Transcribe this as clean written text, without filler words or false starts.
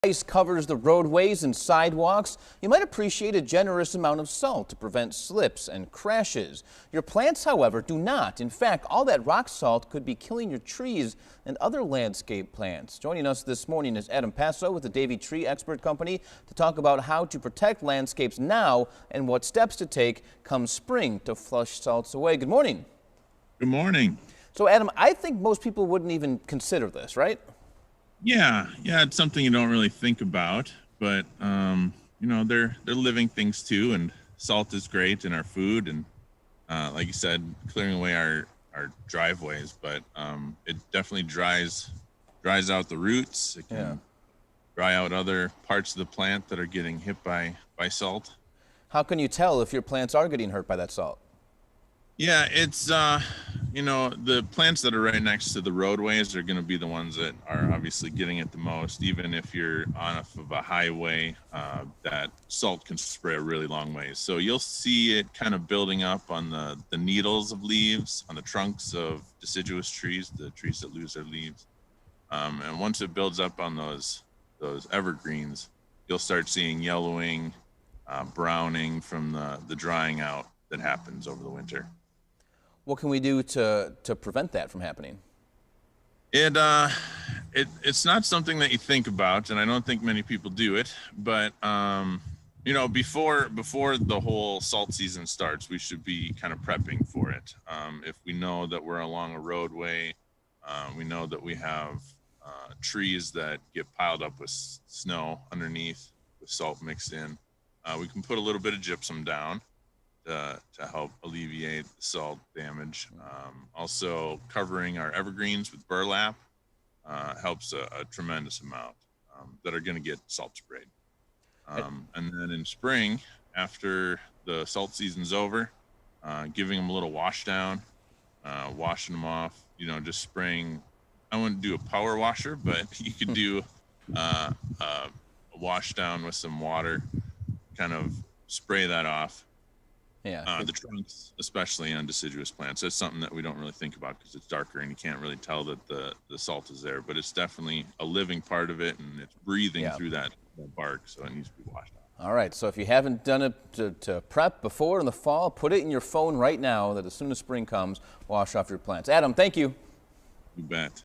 Ice covers the roadways and sidewalks, you might appreciate a generous amount of salt to prevent slips and crashes. Your plants, however, do not. In fact, all that rock salt could be killing your trees and other landscape plants. Joining us this morning is Passo with the Davey Tree Expert Company to talk about how to protect landscapes now and what steps to take come spring to flush salts away. Good morning. Good morning. So, Adam, I think most people wouldn't even consider this, right? Yeah, it's something you don't really think about, but they're living things too, and salt is great in our food, and like you said, clearing away our driveways, but it definitely dries out the roots. It can dry out other parts of the plant that are getting hit by salt. How can you tell if your plants are getting hurt by that salt? Yeah, it's the plants that are right next to the roadways are going to be the ones that are obviously getting it the most. Even if you're off of a highway, that salt can spray a really long ways. So you'll see it kind of building up on the needles of leaves, on the trunks of deciduous trees, the trees that lose their leaves. And once it builds up on those evergreens, you'll start seeing yellowing, browning from the drying out that happens over the winter. What can we do to prevent that from happening? It's not something that you think about, and I don't think many people do it. But before the whole salt season starts, we should be kind of prepping for it. If we know that we're along a roadway, we know that we have trees that get piled up with snow underneath, with salt mixed in. We can put a little bit of gypsum down to help alleviate the salt damage. Also, covering our evergreens with burlap helps a tremendous amount that are going to get salt sprayed. And then in spring, after the salt season's over, giving them a little wash down, washing them off, just spraying. I wouldn't do a power washer, but you could do a wash down with some water, kind of spray that off. Yeah. The trunks, especially on deciduous plants, that's something that we don't really think about because it's darker and you can't really tell that the salt is there, but it's definitely a living part of it, and it's breathing through that bark, so it needs to be washed out. All right, so if you haven't done it to prep before in the fall, put it in your phone right now that as soon as spring comes, wash off your plants. Adam, thank you. You bet.